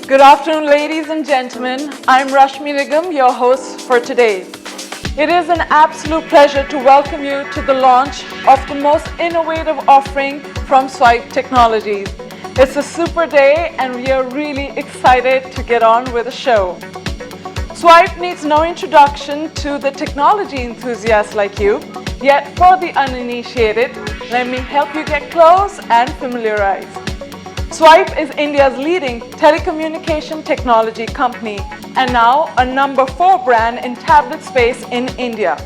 Good afternoon, ladies and gentlemen. I'm Rashmi Nigam, your host for today. It is an absolute pleasure to welcome you to the launch of the most innovative offering from Swipe Technologies. It's a super day and we are really excited to get on with the show. Swipe needs no introduction to the technology enthusiasts like you, yet for the uninitiated, let me help you get close and familiarized. Swipe is India's leading telecommunication technology company and now a number 4 brand in tablet space in India.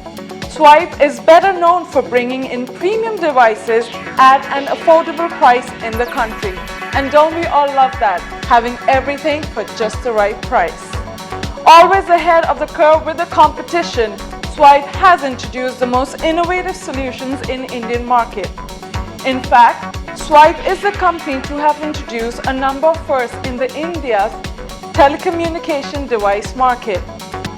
Swipe is better known for bringing in premium devices at an affordable price in the country. And don't we all love that, having everything for just the right price. Always ahead of the curve with the competition, Swipe has introduced the most innovative solutions in Indian market. In fact, Swipe is the company to have introduced a number of firsts in the India's telecommunication device market.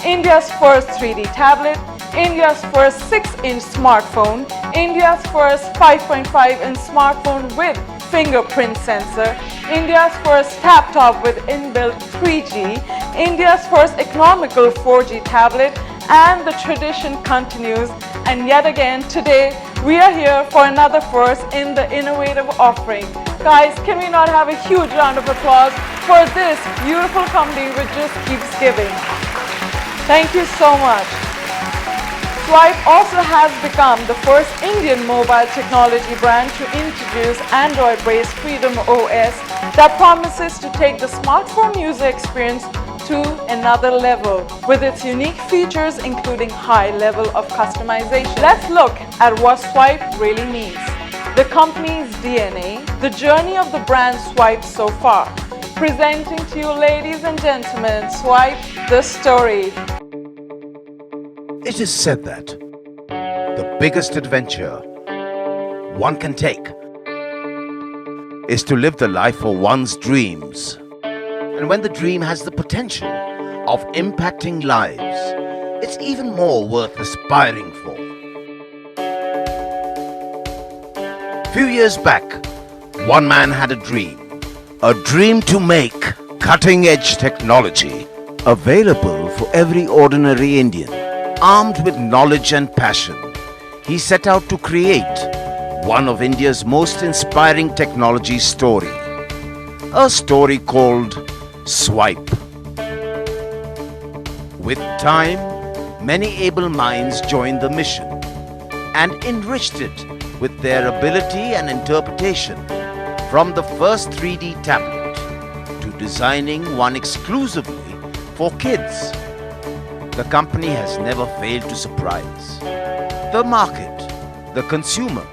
India's first 3D tablet, India's first 6-inch smartphone, India's first 5.5-inch smartphone with fingerprint sensor, India's first laptop with inbuilt 3G, India's first economical 4G tablet, and the tradition continues. And yet again, today, we are here for another first in the innovative offering. Guys, can we not have a huge round of applause for this beautiful company which just keeps giving? Thank you so much. Swipe also has become the first Indian mobile technology brand to introduce Android-based Freedom OS that promises to take the smartphone user experience to another level with its unique features including high level of customization. Let's look at what Swipe really means. The company's DNA, the journey of the brand Swipe so far. Presenting to you, ladies and gentlemen, Swipe the story. It is said that the biggest adventure one can take is to live the life of one's dreams. And when the dream has the potential of impacting lives, it's even more worth aspiring for. A few years back, one man had a dream to make cutting-edge technology available for every ordinary Indian. Armed with knowledge and passion, he set out to create one of India's most inspiring technology story. A story called Swipe. With time, many able minds joined the mission and enriched it with their ability and interpretation, from the first 3D tablet to designing one exclusively for kids. The company has never failed to surprise the market, the consumer,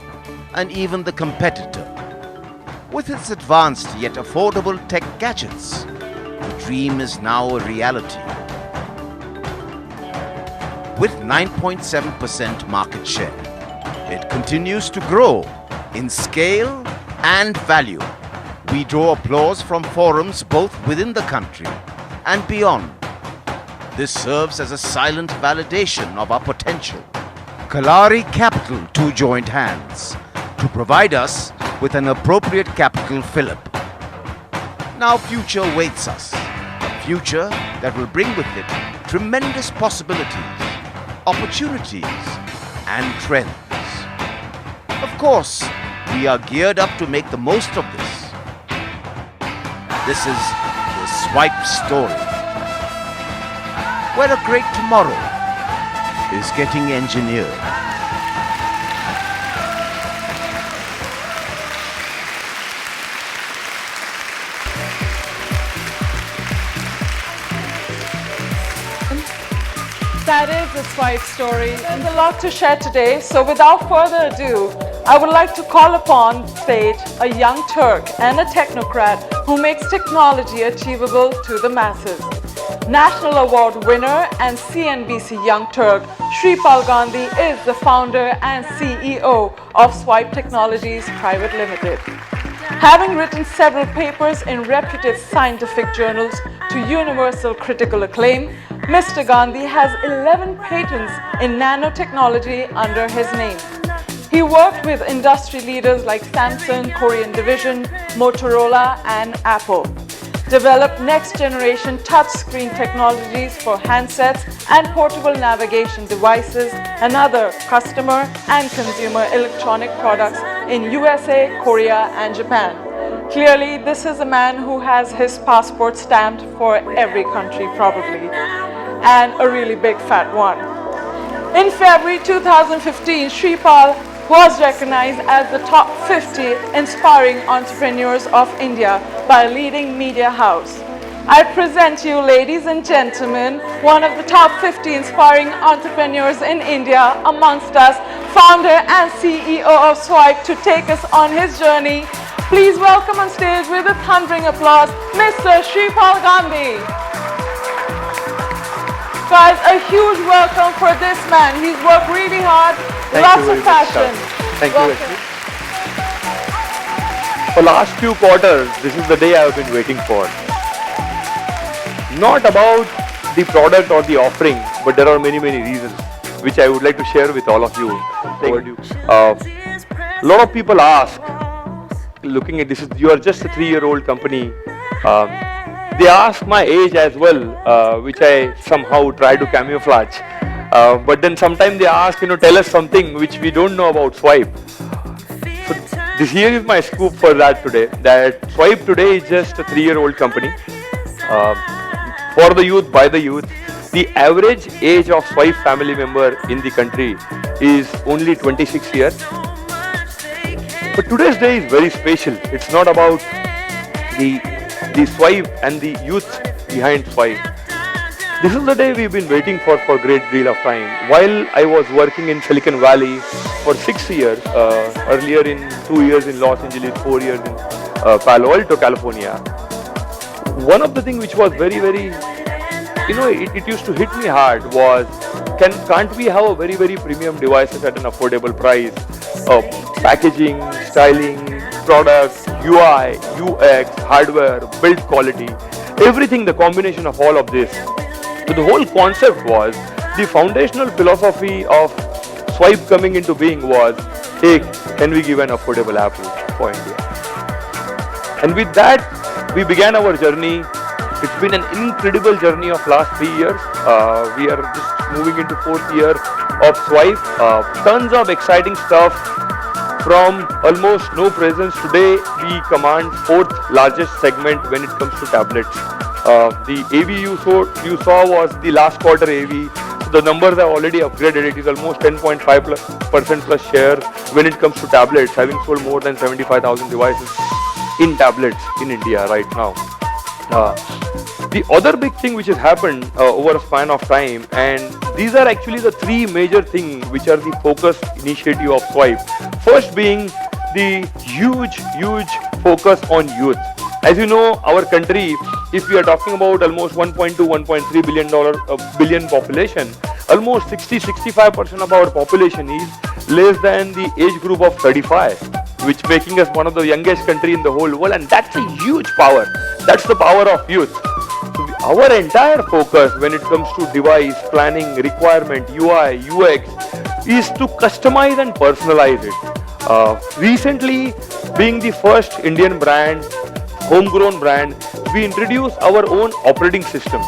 and even the competitor. With its advanced yet affordable tech gadgets, the dream is now a reality. With 9.7% market share, it continues to grow in scale and value. We draw applause from forums both within the country and beyond. This serves as a silent validation of our potential. Kalari Capital too joined hands to provide us with an appropriate capital fill-up. Now future waits us, a future that will bring with it tremendous possibilities, opportunities, and trends. Of course, we are geared up to make the most of this. This is the Swipe story, where a great tomorrow is getting engineered. That is the Swipe story. There's a lot to share today, so without further ado, I would like to call upon stage a young Turk and a technocrat who makes technology achievable to the masses. National Award winner and CNBC Young Turk, Shripal Gandhi is the founder and CEO of Swipe Technologies Private Limited. Having written several papers in reputed scientific journals to universal critical acclaim, Mr. Gandhi has 11 patents in nanotechnology under his name. He worked with industry leaders like Samsung, Korean Division, Motorola, and Apple. Developed next-generation touchscreen technologies for handsets and portable navigation devices and other customer and consumer electronic products in USA, Korea, and Japan. Clearly, this is a man who has his passport stamped for every country probably, and a really big fat one. In February 2015, Shripal was recognized as the top 50 inspiring entrepreneurs of India by a leading media house. I present to you, ladies and gentlemen, one of the top 50 inspiring entrepreneurs in India, amongst us, founder and CEO of Swipe, to take us on his journey. Please welcome on stage with a thundering applause, Mr. Shripal Gandhi. Guys, a huge welcome for this man. He's worked really hard. Lots of passion. Thank you. For last few quarters, this is the day I have been waiting for. Not about the product or the offering, but there are many reasons which I would like to share with all of you. A lot of people ask, looking at this, you are just a 3-year-old company. They ask my age as well, which I somehow try to camouflage. But then sometimes they ask, tell us something which we don't know about Swipe. So this here is my scoop for that today, that Swipe today is just a 3-year-old company. For the youth, by the youth. The average age of Swipe family member in the country is only 26 years. But today's day is very special. It's not about the Swipe and the youth behind Swipe. This is the day we've been waiting for a great deal of time. While I was working in Silicon Valley for 6 years, earlier in 2 years in Los Angeles, 4 years in Palo Alto, California, one of the things which was very, it used to hit me hard was, can't we have a very premium devices at an affordable price? Packaging, styling, products, UI, UX, hardware, build quality, everything, the combination of all of this. So the whole concept was, the foundational philosophy of Swipe coming into being was, hey, can we give an affordable Apple for India? And with that, we began our journey. It's been an incredible journey of last 3 years. We are just moving into 4th year of Swipe. Tons of exciting stuff. From almost no presence, today we command 4th largest segment when it comes to tablets. The AV you saw was the last quarter AV. So the numbers have already upgraded. It is almost 10.5% plus share when it comes to tablets, having sold more than 75,000 devices in tablets in India right now. The other big thing which has happened over a span of time, and these are actually the 3 major things which are the focus initiative of Swipe. First being the huge focus on youth. As you know, our country, if we are talking about almost 1.2, 1.3 billion population, almost 60-65% of our population is less than the age group of 35, which making us one of the youngest country in the whole world, and that's a huge power. That's the power of youth. So our entire focus when it comes to device planning, requirement, UI, UX is to customize and personalize it. Recently, being the first Indian brand, homegrown brand, we introduced our own operating system,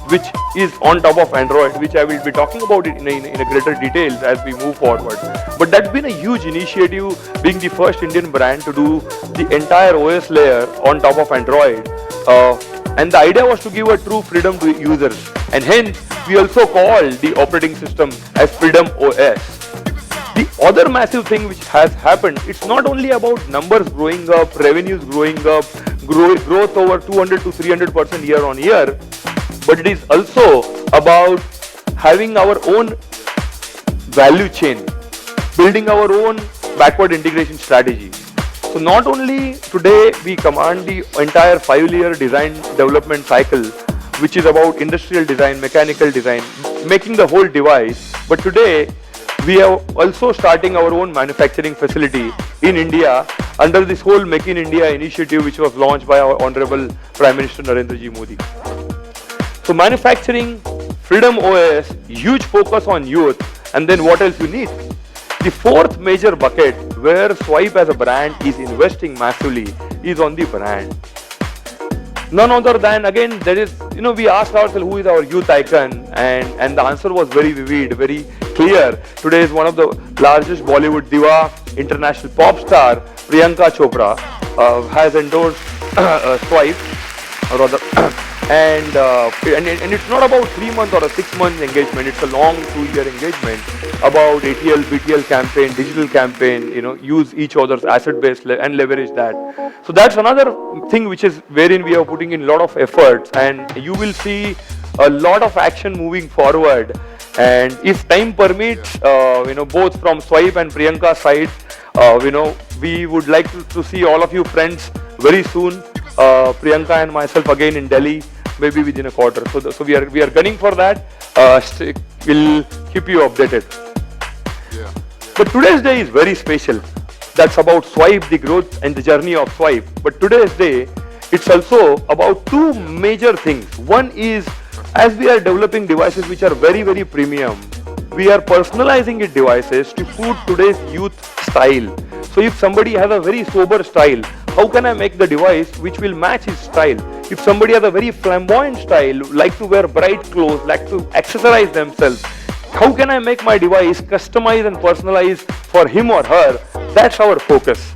which is on top of Android, which I will be talking about it in a greater details as we move forward. But that's been a huge initiative, being the first Indian brand to do the entire OS layer on top of Android. And the idea was to give a true freedom to users. And hence, we also call the operating system as Freedom OS. The other massive thing which has happened, it's not only about numbers growing up, revenues growing up, growth over 200 to 300% year on year, but it is also about having our own value chain, building our own backward integration strategy. So not only today we command the entire 5-year design development cycle, which is about industrial design, mechanical design, making the whole device, but today we are also starting our own manufacturing facility in India, under this whole Make in India initiative which was launched by our Honorable Prime Minister Narendra Ji Modi. So manufacturing, Freedom OS, huge focus on youth, and then what else you need? The fourth major bucket where Swipe as a brand is investing massively is on the brand. None other than, again, there is, we asked ourselves who is our youth icon, and the answer was very vivid, very clear. Today is one of the largest Bollywood diva, international pop star, Priyanka Chopra, has endorsed Swipe, or rather, and it's not about 3 months or a 6 month engagement, it's a long 2-year engagement about ATL, BTL campaign, digital campaign, use each other's asset base and leverage that. So that's another thing which is wherein we are putting in a lot of efforts, and you will see a lot of action moving forward. And if time permits, both from Swipe and Priyanka side, we would like to see all of you friends very soon. Priyanka and myself again in Delhi, maybe within a quarter. So we are gunning for that. We'll keep you updated. Yeah. But today's day is very special. That's about Swipe, the growth and the journey of Swipe. But today's day, it's also about two major things. One is, as we are developing devices which are very, very premium, we are personalizing it devices to suit today's youth style. So if somebody has a very sober style, how can I make the device which will match his style? If somebody has a very flamboyant style, like to wear bright clothes, like to accessorize themselves, how can I make my device customized and personalized for him or her? That's our focus.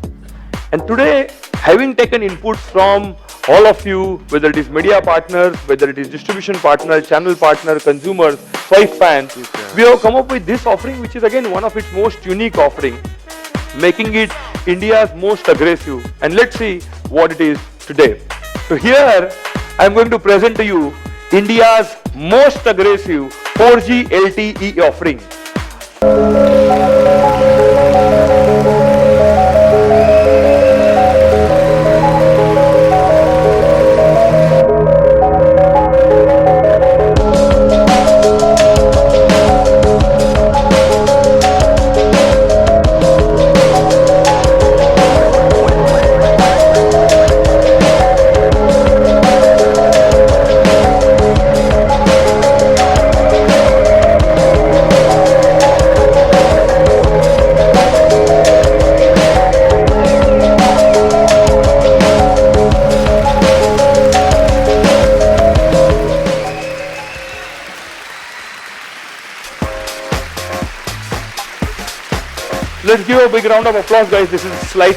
And today, having taken inputs from all of you, whether it is media partners, whether it is distribution partners, channel partners, consumers, Swipe fans, we have come up with this offering, which is again one of its most unique offering, making it India's most aggressive. And let's see what it is today. So here, I am going to present to you India's most aggressive 4G LTE offering. Let's give a big round of applause, guys. This is Swipe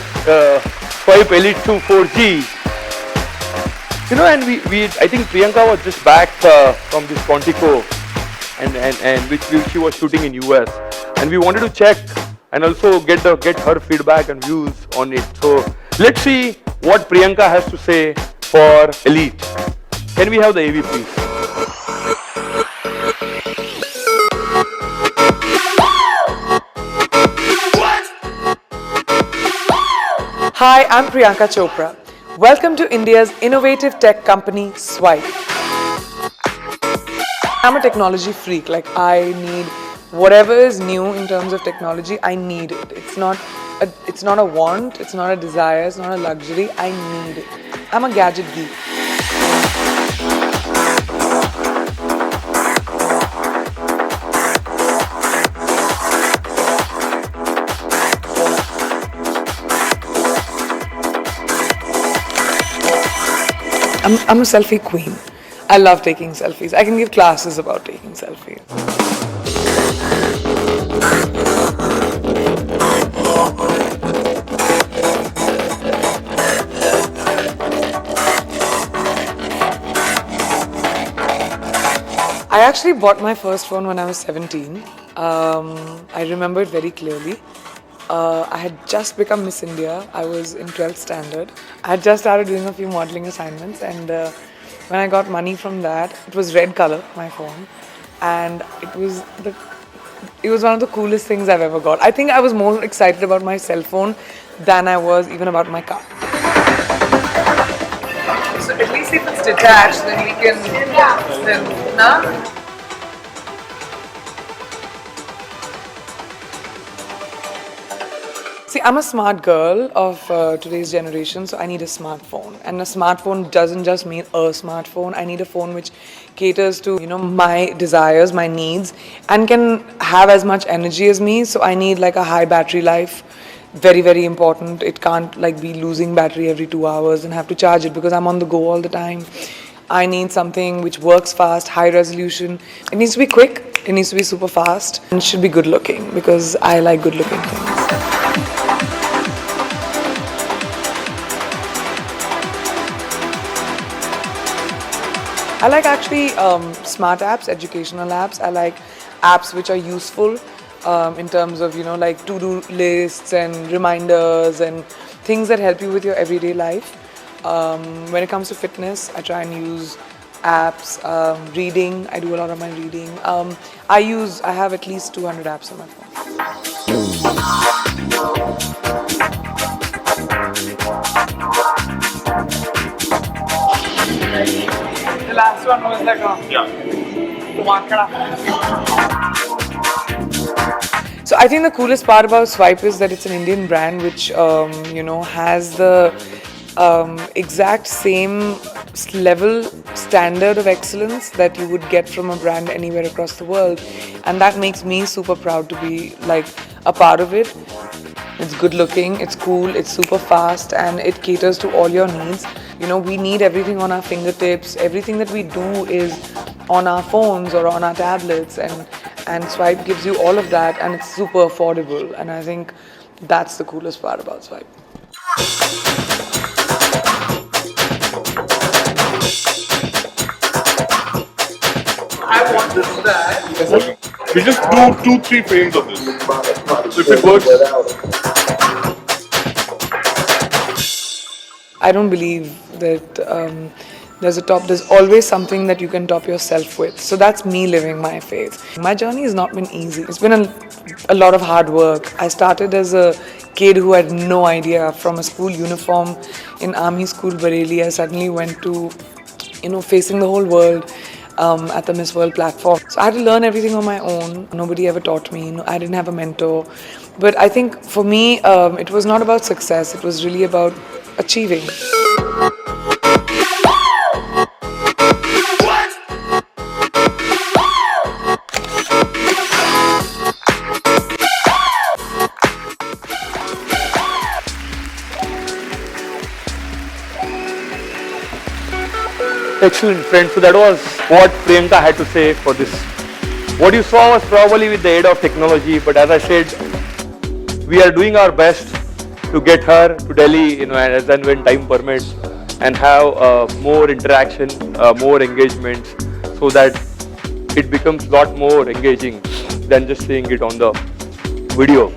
Elite 2 4G. And I think Priyanka was just back from this Quantico, and which she was shooting in US, and we wanted to check and also get her feedback and views on it. So let's see what Priyanka has to say for Elite. Can we have the AV, please? Hi, I'm Priyanka Chopra. Welcome to India's innovative tech company, Swipe. I'm a technology freak. Like, I need whatever is new in terms of technology, I need it. It's not a want, it's not a desire, it's not a luxury, I need it. I'm a gadget geek. I'm a selfie queen. I love taking selfies. I can give classes about taking selfies. I actually bought my first phone when I was 17. I remember it very clearly. I had just become Miss India. I was in 12th standard. I had just started doing a few modeling assignments, and when I got money from that, it was red color, my phone, and it was one of the coolest things I've ever got. I think I was more excited about my cell phone than I was even about my car. So at least if it's detached, then we can nah? See, See, I'm a smart girl of today's generation, so I need a smartphone. And a smartphone doesn't just mean a smartphone. I need a phone which caters to, my desires, my needs, and can have as much energy as me. So I need like a high battery life. Very, very important. It can't like be losing battery every 2 hours and have to charge it because I'm on the go all the time. I need something which works fast, high resolution. It needs to be quick. It needs to be super fast. And it should be good looking because I like good looking things. I like actually smart apps, educational apps. I like apps which are useful in terms of, like to-do lists and reminders and things that help you with your everyday life. When it comes to fitness, I try and use apps. Reading, I do a lot of my reading. I have at least 200 apps on my phone. The last one was like So I think the coolest part about Swipe is that it's an Indian brand which has the exact same level standard of excellence that you would get from a brand anywhere across the world, and that makes me super proud to be like a part of it. It's good looking, it's cool, it's super fast, and it caters to all your needs. We need everything on our fingertips. Everything that we do is on our phones or on our tablets, and Swipe gives you all of that, and it's super affordable. And I think that's the coolest part about Swipe. I want this that. We just do 2-3 frames of this. So if it works. I don't believe that there's always something that you can top yourself with. So that's me living my faith. My journey has not been easy. It's been a lot of hard work. I started as a kid who had no idea. From a school uniform in Army School Bareilly, I suddenly went to, facing the whole world at the Miss World platform. So I had to learn everything on my own. Nobody ever taught me. I didn't have a mentor. But I think for me, it was not about success. It was really about achieving. Excellent, friends. So that was what Priyanka had to say for this. What you saw was probably with the aid of technology, but as I said, we are doing our best to get her to Delhi, as and when time permits, and have more interaction, more engagements, so that it becomes a lot more engaging than just seeing it on the video.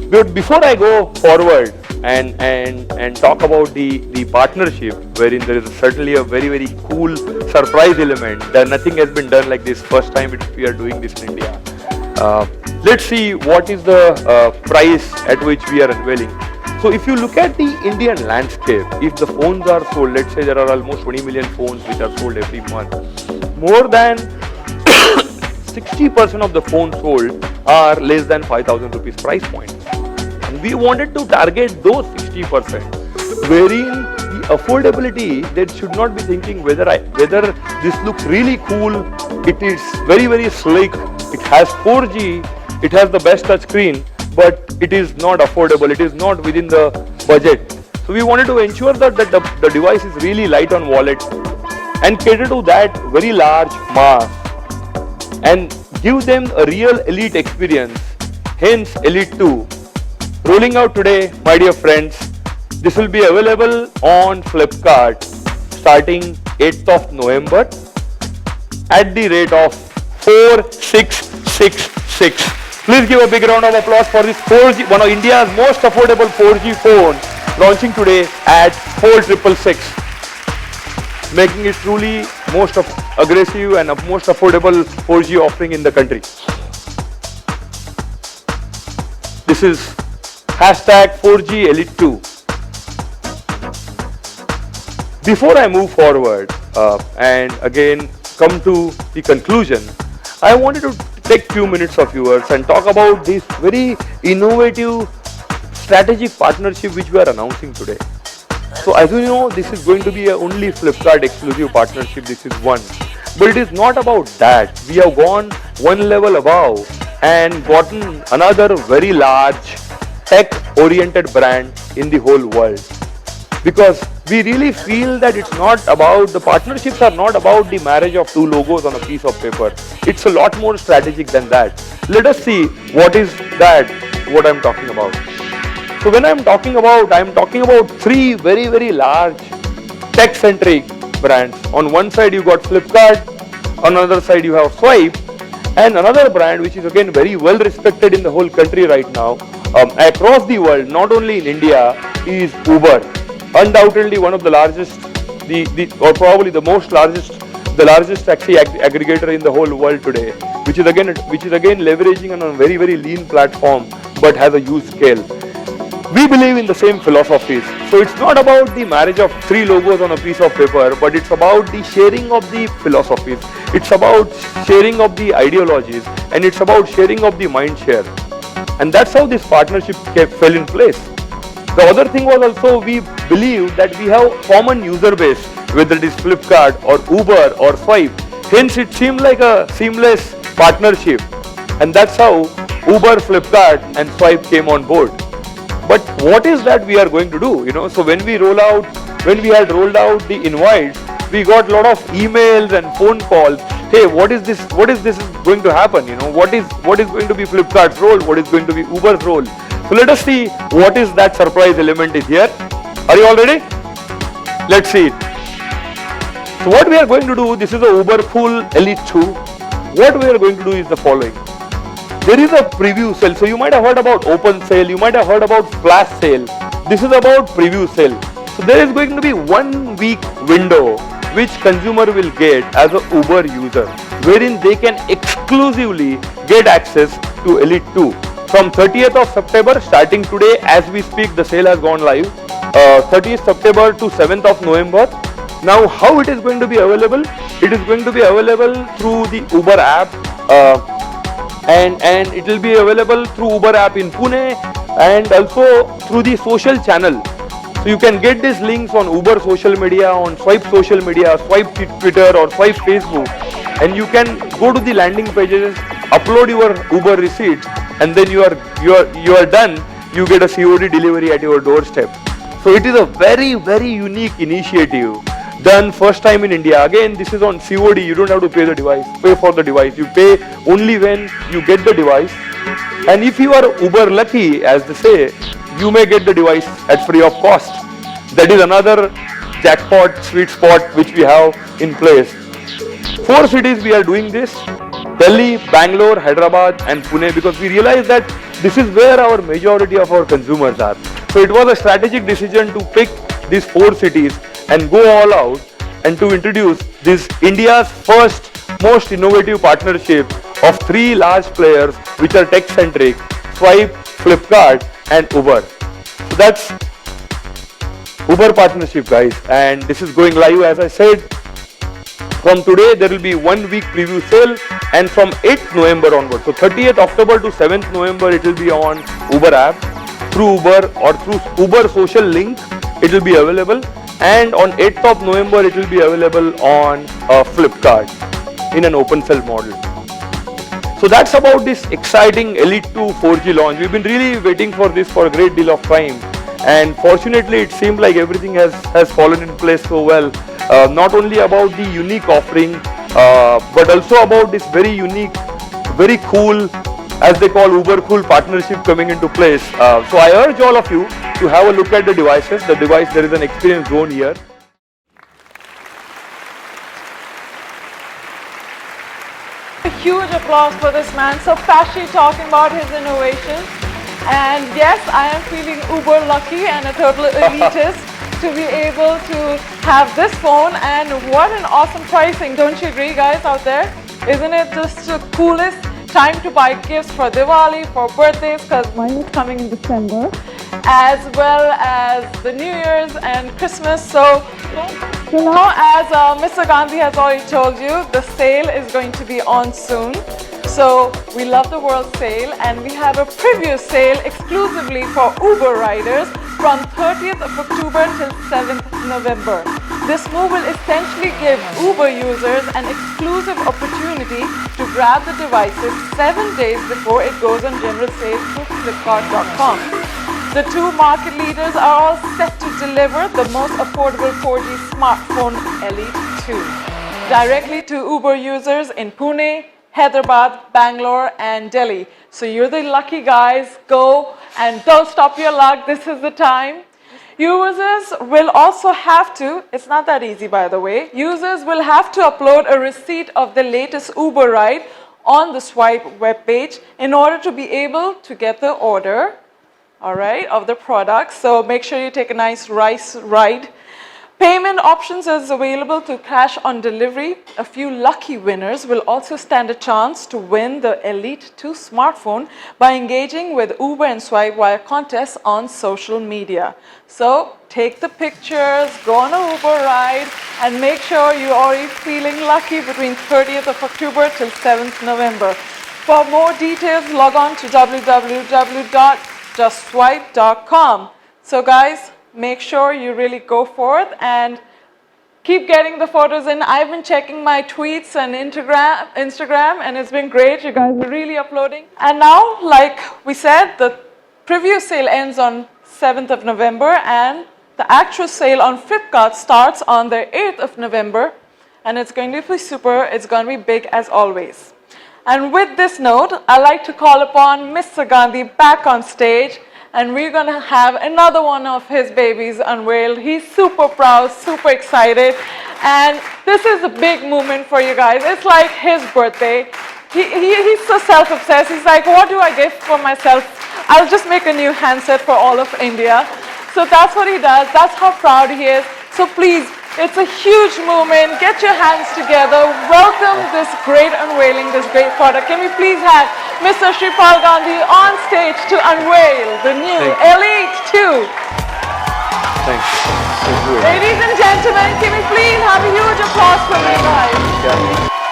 But before I go forward and talk about the partnership, wherein there is certainly a very, very cool surprise element, that nothing has been done like this. First time we are doing this in India. Let's see what is the price at which we are unveiling. So if you look at the Indian landscape, if the phones are sold, let's say there are almost 20 million phones which are sold every month, more than 60% of the phones sold are less than 5,000 rupees price point. And we wanted to target those 60%, wherein the affordability, they should not be thinking whether this looks really cool, it is very, very slick, it has 4G, it has the best touch screen, but it is not affordable, it is not within the budget. So we wanted to ensure that the device is really light on wallet and cater to that very large mass and give them a real elite experience, hence Elite 2. Rolling out today, my dear friends. This will be available on Flipkart starting 8th of November at the rate of 4666. Please give a big round of applause for this 4G, one of India's most affordable 4G phone, launching today at 4666, making it truly most aggressive and most affordable 4G offering in the country. This is hashtag 4G Elite 2. Before I move forward and again come to the conclusion, I wanted to take few minutes of yours and talk about this very innovative strategic partnership which we are announcing today. So as you know, this is going to be a only Flipkart exclusive partnership. This is one. But it is not about that. We have gone one level above and gotten another very large tech-oriented brand in the whole world. Because we really feel that it's not about, the partnerships are not about the marriage of two logos on a piece of paper. It's a lot more strategic than that. Let us see what is that, what I'm talking about. So when I'm talking about three very, very large tech-centric brands. On one side you got Flipkart, on another side you have Swipe, and another brand which is again very well respected in the whole country right now, across the world, not only in India, is Uber. Undoubtedly one of the largest, or probably the largest taxi aggregator in the whole world today, which is again leveraging on a very, very lean platform but has a huge scale. We believe in the same philosophies. So it's not about the marriage of three logos on a piece of paper, but it's about the sharing of the philosophies. It's about sharing of the ideologies, and it's about sharing of the mind share. And that's how this partnership fell in place. The other thing was also we believe that we have common user base, whether it is Flipkart or Uber or Swipe. Hence it seemed like a seamless partnership. And that's how Uber, Flipkart and Swipe came on board. But what is that we are going to do? So when we had rolled out the invites, we got a lot of emails and phone calls. Hey, what is this going to happen? What is going to be Flipkart's role? What is going to be Uber's role? So let us see what is that surprise element is here. Are you all ready? Let's see it. So what we are going to do, this is a Uber Cool Elite 2. What we are going to do is the following. There is a preview sale. So you might have heard about open sale, you might have heard about flash sale. This is about preview sale. So there is going to be 1 week window which consumer will get as a Uber user, wherein they can exclusively get access to Elite 2. From 30th of September, starting today, as we speak, the sale has gone live. 30th September to 7th of November. Now, how it is going to be available? It is going to be available through the Uber app, and it will be available through Uber app in Pune and also through the social channel. So you can get these links on Uber social media, on Swipe social media, Swipe Twitter or Swipe Facebook, and you can go to the landing pages, upload your Uber receipt, and then you are done. You get a COD delivery at your doorstep. So it is a very, very unique initiative done first time in India. Again, this is on COD. You don't have to pay for the device. You pay only when you get the device. And if you are Uber lucky, as they say, you may get the device at free of cost. That is another jackpot, sweet spot which we have in place. 4 cities we are doing this: Delhi, Bangalore, Hyderabad and Pune, because we realize that this is where our majority of our consumers are. So it was a strategic decision to pick these 4 cities and go all out and to introduce this India's first most innovative partnership of 3 large players which are tech centric: Swipe, Flipkart and Uber. So that's Uber partnership, guys, and this is going live. As I said, from today there will be 1 week preview sale, and from 8th November onwards, so 30th October to 7th November, it will be on Uber app, through Uber or through Uber social link it will be available, and on 8th of November it will be available on Flipkart in an open sell model. So that's about this exciting Elite 2 4G launch. We've been really waiting for this for a great deal of time, and fortunately it seemed like everything has fallen in place so well. Not only about the unique offering, but also about this very unique, very cool, as they call Uber Cool partnership coming into place. So I urge all of you to have a look at the devices. The device, there is an experience zone here. A huge applause for this man. So Fashi talking about his innovations. And yes, I am feeling uber lucky and a total elitist to be able to have this phone, and what an awesome pricing. Don't you agree, guys out there? Isn't it just the coolest time to buy gifts for Diwali, for birthdays, because mine is coming in December, as well as the New Year's and Christmas. So now, as Mr. Gandhi has already told you, the sale is going to be on soon. So we love the World Sale, and we have a preview sale exclusively for Uber riders from 30th of October till 7th November. This move will essentially give Uber users an exclusive opportunity to grab the devices 7 days before it goes on general sale through Flipkart.com. The two market leaders are all set to deliver the most affordable 4G smartphone Elite 2 directly to Uber users in Pune, Hyderabad, Bangalore, and Delhi. So you're the lucky guys. Go and don't stop your luck. This is the time. Users will also have to, it's not that easy by the way, users will have to upload a receipt of the latest Uber ride on the Swipe webpage in order to be able to get the order, all right, of the product. So make sure you take a nice ride. Payment options is available to cash on delivery. A few lucky winners will also stand a chance to win the Elite 2 smartphone by engaging with Uber and Swipe via contests on social media. So take the pictures, go on a Uber ride, and make sure you're already feeling lucky between 30th of October till 7th November. For more details, log on to www.justswipe.com. So guys, make sure you really go forth and keep getting the photos in. I've been checking my tweets and Instagram, and it's been great. You guys are really uploading. And now, like we said, the preview sale ends on 7th of November, and the actual sale on Flipkart starts on the 8th of November, and it's going to be super. It's going to be big as always. And with this note, I'd like to call upon Mr. Gandhi back on stage, and we're going to have another one of his babies unveiled. He's super proud, super excited, and this is a big moment for you guys. It's like his birthday. He's so self-obsessed. He's like, what do I gift for myself? I'll just make a new handset for all of India. So that's what he does. That's how proud he is. So please, it's a huge moment. Get your hands together. Welcome this great unveiling, this great product. Can we please have Mr. Shripal Gandhi on stage to unveil the new Elite 2. Thank you. Ladies and gentlemen, can we please have a huge applause for you guys? Yeah.